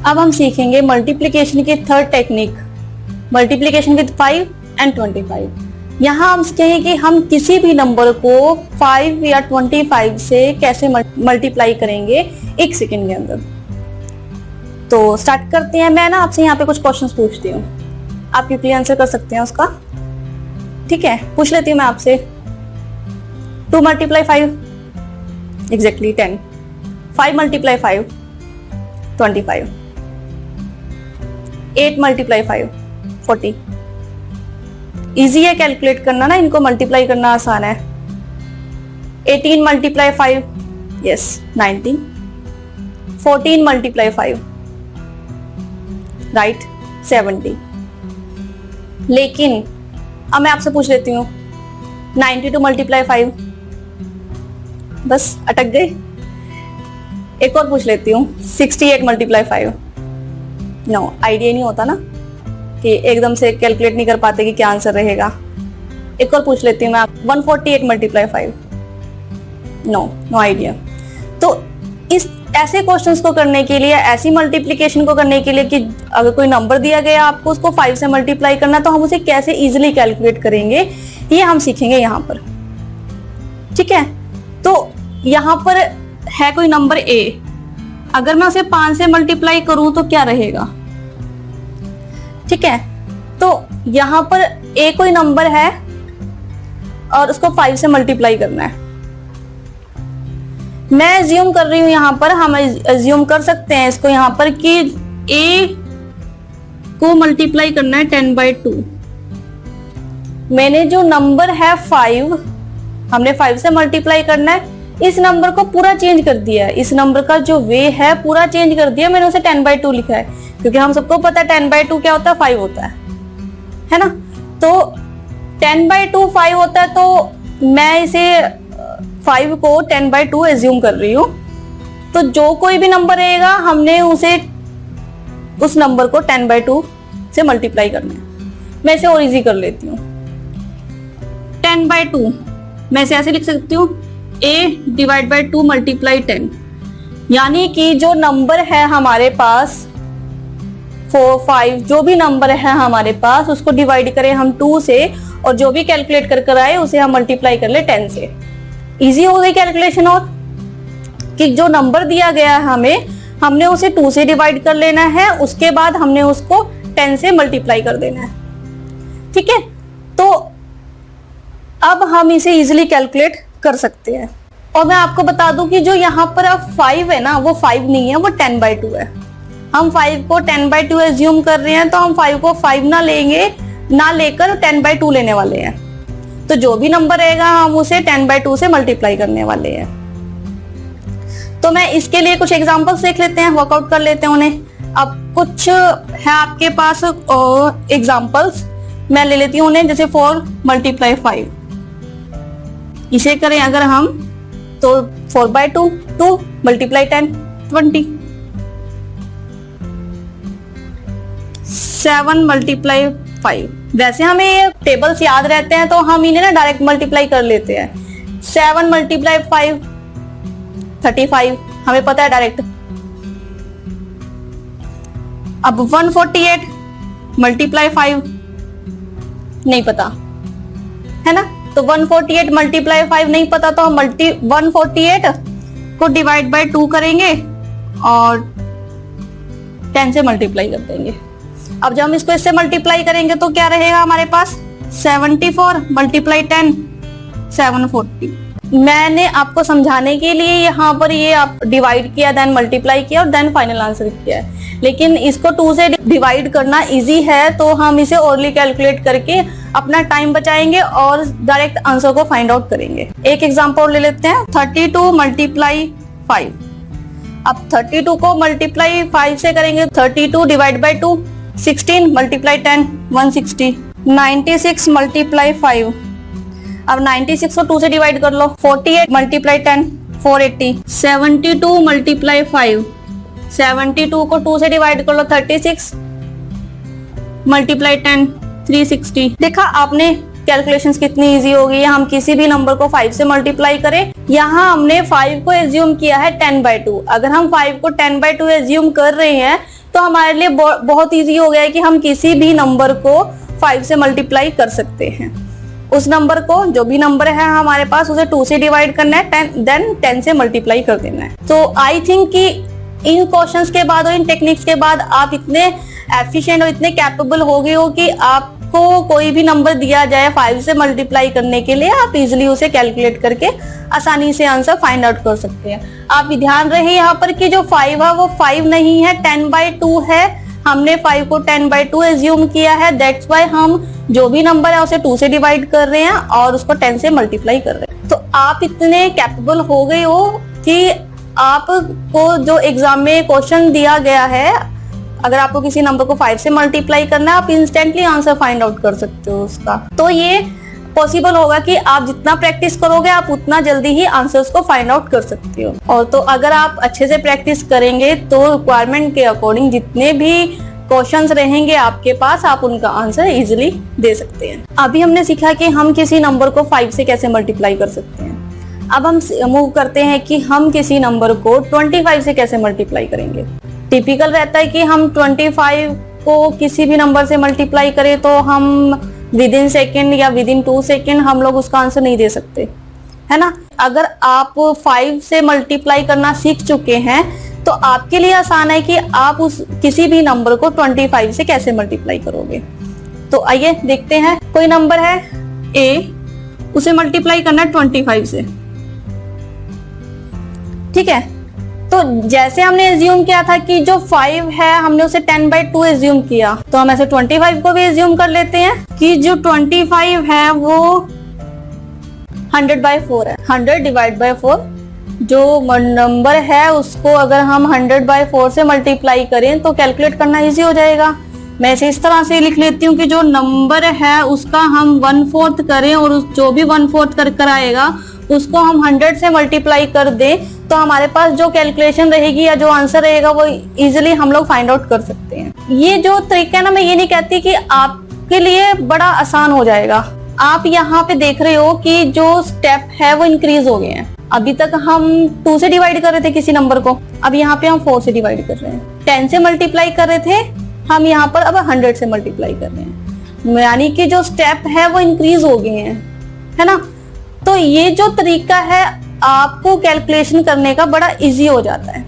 अब हम सीखेंगे मल्टीप्लिकेशन की third technique, multiplication with 5 and 25। यहाँ हम सीखेंगे कि हम किसी भी नंबर को 5 या 25 से कैसे मल्टीप्लाई करेंगे 1 सेकेंड के अंदर। तो स्टार्ट करते हैं। मैं ना आपसे यहाँ पे कुछ क्वेश्चंस पूछती हूँ, आप क्विकली आंसर कर सकते हैं उसका, ठीक है? पूछ लेती हूँ मैं आपसे। 2 multiply 5 exactly 10। 5 multiply 5 25। 8 multiply 5 40। Easy है कैलकुलेट करना ना, इनको मल्टीप्लाई करना आसान है। 18 मल्टीप्लाई 5 यस 19। 14 multiply 5 right 70। लेकिन अब मैं आपसे पूछ लेती हूँ 92 मल्टीप्लाई 5, बस अटक गए। एक और पूछ लेती हूँ 68 मल्टीप्लाई 5। नो, आइडिया नहीं होता ना कि एकदम से कैलकुलेट नहीं कर पाते कि क्या आंसर रहेगा। एक और पूछ लेती हूँ मैं 148 मल्टीप्लाई 5। No idea. तो इस ऐसे क्वेश्चंस को करने के लिए, ऐसी मल्टीप्लिकेशन को करने के लिए कि अगर कोई नंबर दिया गया आपको उसको 5 से मल्टीप्लाई करना, तो हम उसे कैसे इजीली कैलकुलेट करेंगे ये हम सीखेंगे यहाँ पर, ठीक है? तो यहाँ पर है कोई नंबर a, अगर मैं उसे 5 से मल्टीप्लाई करूं तो क्या रहेगा, ठीक है? तो यहाँ पर a कोई नंबर है और उसको 5 से मल्टीप्लाई करना है। मैं अज्यूम कर रही हूं यहाँ पर, हम अज्यूम कर सकते हैं इसको यहाँ पर कि a को मल्टीप्लाई करना है 10/2। मैंने जो नंबर है 5, हमने 5 से मल्टीप्लाई करना है। इस नंबर को पूरा चेंज कर दिया है, इस नंबर का जो वे है पूरा चेंज कर दिया, मैंने उसे 10/2 लिखा है, क्योंकि हम सबको पता है 10/2 क्या होता है, 5 होता है ना? तो 10/2 5 होता है, तो मैं इसे 5 को 10/2 एज्यूम कर रही हूँ। तो जो कोई भी नंबर रहेगा हमने उसे उस नंबर को 10/2 से मल्टीप्लाई करना है। मैं इसे और इजी कर लेती हूँ। 10/2 मैं इसे ऐसे लिख सकती हूँ a डिवाइड बाई 2 मल्टीप्लाई 10, यानी कि जो नंबर है हमारे पास 4 5 जो भी नंबर है हमारे पास उसको डिवाइड करें हम 2 से, और जो भी कैलकुलेट कर आए उसे हम मल्टीप्लाई कर ले 10 से। इजी हो गई कैलकुलेशन। और कि जो नंबर दिया गया है हमें, हमने उसे 2 से डिवाइड कर लेना है, उसके बाद हमने उसको 10 से मल्टीप्लाई कर देना है, ठीक है? तो अब हम इसे इजीली कैलकुलेट कर सकते हैं। और मैं आपको बता दूं कि जो यहाँ पर अब 5 है ना, वो 5 नहीं है, वो 10/2 है। हम 5 को 10/2 एज्यूम कर रहे हैं, तो हम 5 को 5 ना लेकर 10/2 लेने वाले हैं। तो जो भी नंबर रहेगा हम उसे 10/2 से मल्टीप्लाई करने वाले हैं। तो मैं इसके लिए कुछ एग्जांपल्स देख लेते हैं, वर्कआउट कर लेते हैं उन्हें। अब कुछ है आपके पास एग्जांपल्स, मैं ले लेती हूँ उन्हें। जैसे 4 मल्टीप्लाई 5, इसे करें अगर हम तो 4/2 2 मल्टीप्लाई 10 20। 7 मल्टीप्लाई 5, वैसे हमें ये टेबल्स याद रहते हैं तो हम इन्हें ना डायरेक्ट मल्टीप्लाई कर लेते हैं। 7 मल्टीप्लाई 5 35, हमें पता है डायरेक्ट। अब 148 मल्टीप्लाई 5 नहीं पता है ना, तो 148 मल्टीप्लाई 5 नहीं पता, तो हम 148 को डिवाइड बाय 2 करेंगे और 10 से मल्टीप्लाई कर देंगे। अब जब हम इसको इससे मल्टीप्लाई करेंगे तो क्या रहेगा हमारे पास, 74 मल्टीप्लाई 10 740। मैंने आपको समझाने के लिए यहाँ पर ये आप डिवाइड किया, देन मल्टीप्लाई किया और देन फाइनल आंसर किया है, लेकिन इसको 2 से डिवाइड करना इजी है, तो हम इसे ओरली कैलकुलेट करके अपना टाइम बचाएंगे और डायरेक्ट आंसर को फाइंड आउट करेंगे। एक एग्जांपल ले लेते हैं, 32 मल्टीप्लाई 5। अब 32 को मल्टीप्लाई 5 से करेंगे, 32 डिवाइड बाई 2 16 मल्टीप्लाई 10 160। 96 मल्टीप्लाई 5, अब 96 को 2 से डिवाइड कर लो, 48 मल्टीप्लाई 10 480। 72 मल्टीप्लाई 5, 72 को 2 से डिवाइड कर लो, 36 मल्टीप्लाई 10 360। देखा आपने कैलकुलेशंस कितनी इजी हो गई है। हम किसी भी नंबर को 5 से मल्टीप्लाई करें, यहाँ हमने 5 को एज्यूम किया है 10/2। अगर हम 5 को 10/2 एज्यूम कर रहे हैं तो हमारे लिए बहुत ईजी हो गया है कि हम किसी भी नंबर को 5 से मल्टीप्लाई कर सकते हैं। उस नंबर को, जो भी नंबर है हमारे पास, उसे 2 से डिवाइड करना है, देन 10 से मल्टीप्लाई कर देना है। तो आई थिंक कि इन क्वेश्चंस के बाद और इन टेक्निक्स के बाद आप इतने एफिशिएंट और इतने कैपेबल हो गए हो कि आपको कोई भी नंबर दिया जाए 5 से मल्टीप्लाई करने के लिए, आप इजिली उसे कैलकुलेट करके आसानी से आंसर फाइंड आउट कर सकते हैं। आप भी ध्यान रहे यहाँ पर कि जो 5 है वो 5 नहीं है, 10/2 है। हमने 5 को 10/2 एज्यूम किया है, दैट्स वाई हम जो भी नंबर है उसे 2 से डिवाइड कर रहे हैं और उसको 10 से मल्टीप्लाई कर रहे हैं। तो आप इतने कैपेबल हो गए हो कि आपको जो एग्जाम में क्वेश्चन दिया गया है, अगर आपको किसी नंबर को 5 से मल्टीप्लाई करना है, आप इंस्टेंटली आंसर फाइंड आउट कर सकते हो उसका। तो ये पॉसिबल होगा कि आप जितना प्रैक्टिस करोगे आप उतना जल्दी ही आंसर्स को फाइंड आउट कर सकते हो। और तो अगर आप अच्छे से प्रैक्टिस करेंगे तो रिक्वायरमेंट के अकॉर्डिंग जितने भी क्वेश्चंस रहेंगे आपके पास, आप उनका आंसर इजीली दे सकते हैं। अभी हमने सीखा कि हम किसी नंबर को 5 से कैसे मल्टीप्लाई कर सकते हैं। अब हम मूव करते हैं कि हम किसी नंबर को 25 से कैसे मल्टीप्लाई करेंगे। टिपिकल रहता है कि हम 25 को किसी भी नंबर से मल्टीप्लाई करें तो हम विद इन सेकेंड या विद इन 2 सेकेंड हम लोग उसका आंसर नहीं दे सकते, है ना। अगर आप 5 से मल्टीप्लाई करना सीख चुके हैं तो आपके लिए आसान है कि आप उस किसी भी नंबर को 25 से कैसे मल्टीप्लाई करोगे। तो आइए देखते हैं। कोई नंबर है a, उसे मल्टीप्लाई करना है 25 से, ठीक है। तो जैसे हमने एज्यूम किया था कि जो 5 है हमने उसे 10/2 एज्यूम किया, तो हम ऐसे 25 को भी एज्यूम कर लेते हैं कि जो 25 है वो 100/4 है। 100/4 जो नंबर है उसको अगर हम 100/4 से मल्टीप्लाई करें तो कैलकुलेट करना इजी हो जाएगा। मैं इसे इस तरह से लिख लेती हूँ कि जो नंबर है उसका हम 1/4 करें और जो भी 1/4 कर आएगा उसको हम 100 से मल्टीप्लाई कर दें, तो हमारे पास जो कैलकुलेशन रहेगी या जो आंसर रहेगा वो इजीली हम लोग फाइंड आउट कर सकते हैं। ये जो तरीका है ना, मैं ये नहीं कहती कि आपके लिए बड़ा आसान हो जाएगा। आप यहाँ पे देख रहे हो कि जो स्टेप है वो इंक्रीज हो गए हैं। अभी तक हम 2 से डिवाइड कर रहे थे किसी नंबर को, अब यहाँ पे हम 4 से डिवाइड कर रहे हैं। 10 से मल्टीप्लाई कर रहे थे, हम यहाँ पर अब 100 से मल्टीप्लाई कर रहे हैं, यानी कि जो स्टेप है वो इंक्रीज हो गए हैं, है ना। तो ये जो तरीका है आपको कैलकुलेशन करने का बड़ा इजी हो जाता है।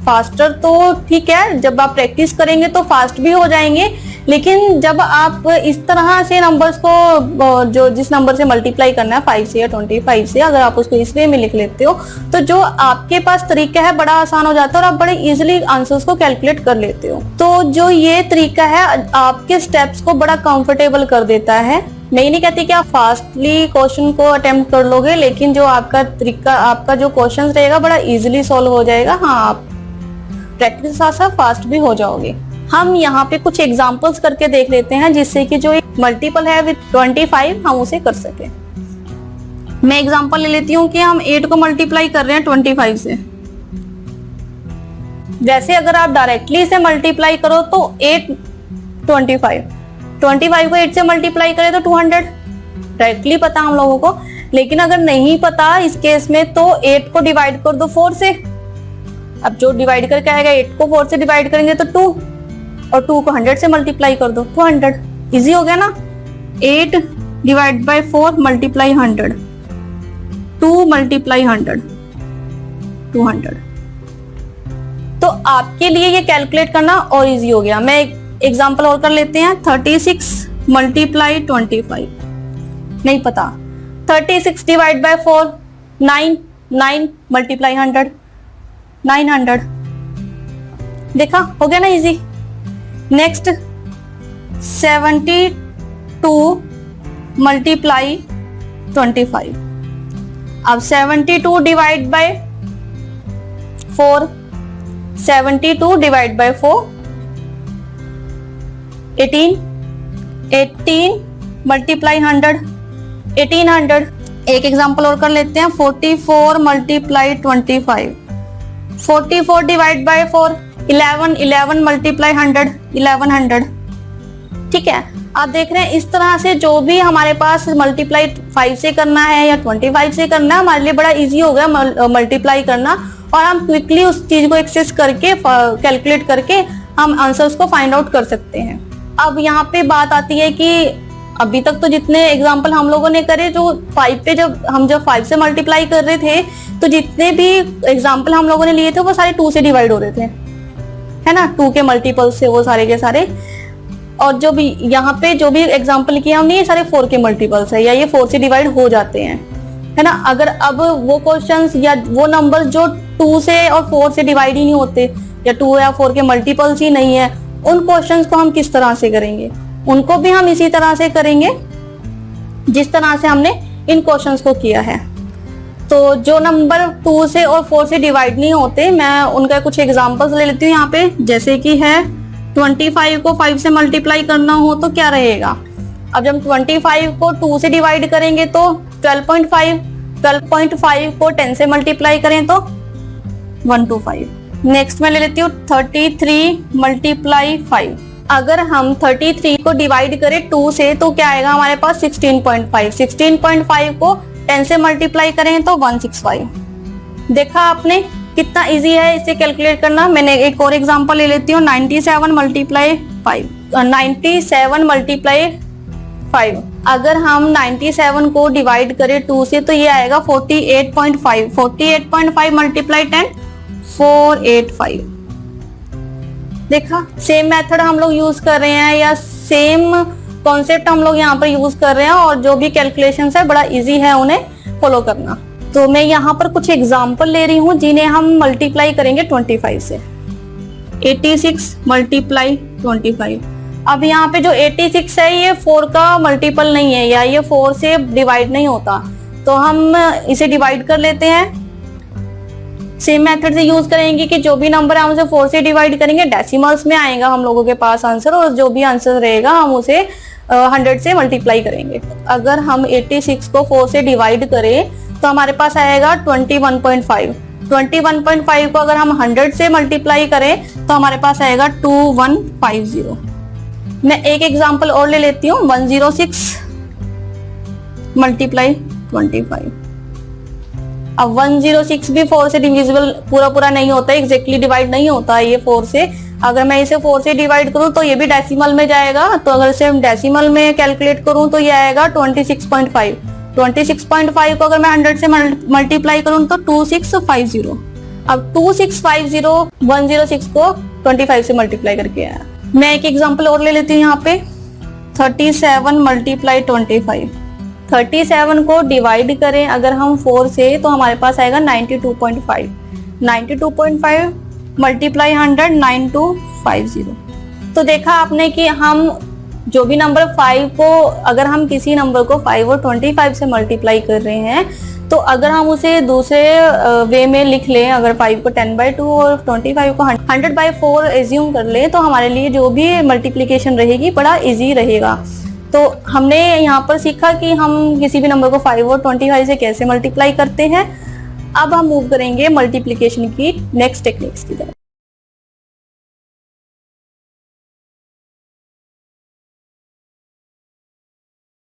फास्टर तो ठीक है, जब आप प्रैक्टिस करेंगे तो फास्ट भी हो जाएंगे, लेकिन जब आप इस तरह से नंबर्स को जो जिस नंबर से मल्टीप्लाई करना है 5 से या 25 से, अगर आप उसको इस वे में लिख लेते हो तो जो आपके पास तरीका है बड़ा आसान हो जाता है और आप बड़े इजीली आंसर्स को कैलकुलेट कर लेते हो। तो जो ये तरीका है आपके स्टेप्स को बड़ा कंफर्टेबल कर देता है। मैं ये नहीं कहती कि आप फास्टली क्वेश्चन को अटेम्प्ट कर लोगे, लेकिन जो आपका तरीका, आपका जो क्वेश्चन रहेगा बड़ा इजीली सॉल्व हो जाएगा। हाँ, आप प्रैक्टिस के साथ साथ फास्ट भी हो जाओगे। हम यहाँ पे कुछ एग्जांपल्स करके देख लेते हैं जिससे कि जो एक मल्टीपल है विद 25 हम उसे कर सके। मैं एग्जांपल ले लेती हूँ कि हम 8 को मल्टीप्लाई कर रहे हैं 25 से। जैसे अगर आप डायरेक्टली इसे मल्टीप्लाई करो तो 8 25 को 8 से मल्टीप्लाई करें तो 200 डायरेक्टली पता हम लोगों को। लेकिन अगर नहीं पता इस केस में तो 8 को डिवाइड कर दो 4 से। अब जो डिवाइड करके आएगा 8 को 4 से डिवाइड करेंगे तो 2, और 2 को 100 से मल्टीप्लाई कर दो 200। इजी हो गया ना। 8/4 मल्टीप्लाई 100, 2 मल्टीप्लाई 100, 200। तो आपके लिए ये कैलकुलेट करना और इजी हो गया। मैं एग्जाम्पल और कर लेते हैं। 36 मल्टीप्लाई 25 नहीं पता। 36/4 9 मल्टीप्लाई 100 900। देखा, हो गया ना इजी। Next 72 multiply 25। अब 72 divide by 4, 72 divide by 4 18 multiply 100 1800। एक एग्जांपल और कर लेते हैं। 44 मल्टीप्लाई 25, 44 डिवाइड बाय 4 11 मल्टीप्लाई 100 1100। ठीक है, आप देख रहे हैं इस तरह से जो भी हमारे पास मल्टीप्लाई 5 से करना है या 25 से करना है, हमारे लिए बड़ा इजी हो गया मल्टीप्लाई करना, और हम क्विकली उस चीज को एक्सेस करके कैलकुलेट करके हम आंसर्स को फाइंड आउट कर सकते हैं। अब यहाँ पे बात आती है कि अभी तक तो जितने एग्जाम्पल हम लोगों ने करे, जो 5 पे जब 5 से मल्टीप्लाई कर रहे थे, तो जितने भी एग्जाम्पल हम लोगों ने लिए थे वो सारे 2 से डिवाइड हो रहे थे, है ना, 2 के मल्टीपल्स से वो सारे के सारे। और जो भी यहाँ पे जो भी एग्जाम्पल किए हमने, ये सारे 4 के मल्टीपल्स है, या ये 4 से डिवाइड हो जाते हैं, है ना। अगर अब वो क्वेश्चंस या वो नंबर जो 2 से और 4 से डिवाइड ही नहीं होते, या 2 या 4 के मल्टीपल्स ही नहीं है, उन क्वेश्चंस को हम किस तरह से करेंगे? उनको भी हम इसी तरह से करेंगे जिस तरह से हमने इन क्वेश्चंस को किया है। तो जो नंबर 2 से और 4 से डिवाइड नहीं होते, मैं उनका कुछ एग्जांपल्स ले लेती हूँ यहाँ पे। जैसे कि है 25 को 5 से मल्टीप्लाई करना हो तो क्या रहेगा? अब जब 25 को 2 से डिवाइड करेंगे तो 12.5, 12.5 को 10 से मल्टीप्लाई करें तो 125। नेक्स्ट मैं ले लेती हूँ 33 मल्टीप्लाई 5। अगर हम 33 को डिवाइड करें 2 से तो क्या आएगा हमारे पास? 16.5। 16.5 को 10 से मल्टीप्लाई करें तो 165। देखा आपने कितना इजी है इसे कैलकुलेट करना। मैंने एक और एग्जांपल ले लेती हूँ 97 मल्टीप्लाई 5। 97 मल्टीप्लाई 5, अगर हम 97 को डिवाइड करें 2 से तो ये आएगा 48.5। 48.5 मल्टीप्लाई 10, 485। देखा, सेम मेथड हम लोग यूज कर रहे हैं, या सेम कॉन्सेप्ट हम लोग यहाँ पर यूज कर रहे हैं, और जो भी कैलकुलेशंस है बड़ा इजी है उन्हें फॉलो करना। तो मैं यहाँ पर कुछ एग्जांपल ले रही हूँ जिन्हें हम मल्टीप्लाई करेंगे 25 से। 86 मल्टीप्लाई 25। अब यहाँ पे जो 86 है ये 4 का मल्टीपल नहीं है, या ये 4 से डिवाइड नहीं होता, तो हम इसे डिवाइड कर लेते हैं। सेम मेथड से यूज करेंगे कि जो भी नंबर हम उसे 4 से डिवाइड करेंगे, डेसिमल्स में आएगा हम लोगों के पास आंसर, और जो भी आंसर रहेगा हम उसे 100 से मल्टीप्लाई करेंगे। अगर हम 86 को 4 से डिवाइड करें तो हमारे पास आएगा 21.5। 21.5 को अगर हम 100 से मल्टीप्लाई करें तो हमारे पास आएगा 2150। मैं एक एग्जांपल और ले लेती हूँ 106 मल्टीप्लाई 25। अब 106 भी 4 से डिविजिबल पूरा नहीं होता, एग्जैक्टली डिवाइड नहीं होता है ये 4 से। अगर मैं इसे 4 से डिवाइड करूं तो ये भी डेसिमल में जाएगा, तो अगर इसे डेसिमल में कैलकुलेट करूं तो ये आएगा 26.5। 26.5 को अगर मैं 100 से मल्टीप्लाई करूं तो 2650। अब 2650 106 को 25 से मल्टीप्लाई करके आया। मैं एक एग्जांपल और ले लेती हूँ यहाँ पे 37 मल्टीप्लाई 25। 37 को डिवाइड करें अगर हम 4 से तो हमारे पास आएगा 92.5। 92.5 मल्टीप्लाई 100 9250। तो देखा आपने कि हम जो भी नंबर 5 को, अगर हम किसी नंबर को 5 और 25 से मल्टीप्लाई कर रहे हैं, तो अगर हम उसे दूसरे वे में लिख लें, अगर 5 को 10/2 और 25 को 100/4 एज्यूम कर लें, तो हमारे लिए जो भी मल्टीप्लिकेशन रहेगी बड़ा इजी रहेगा। तो हमने यहाँ पर सीखा कि हम किसी भी नंबर को 5 और 25 से कैसे मल्टीप्लाई करते हैं। अब हम मूव करेंगे मल्टीप्लिकेशन की नेक्स्ट टेक्निक्स की तरफ।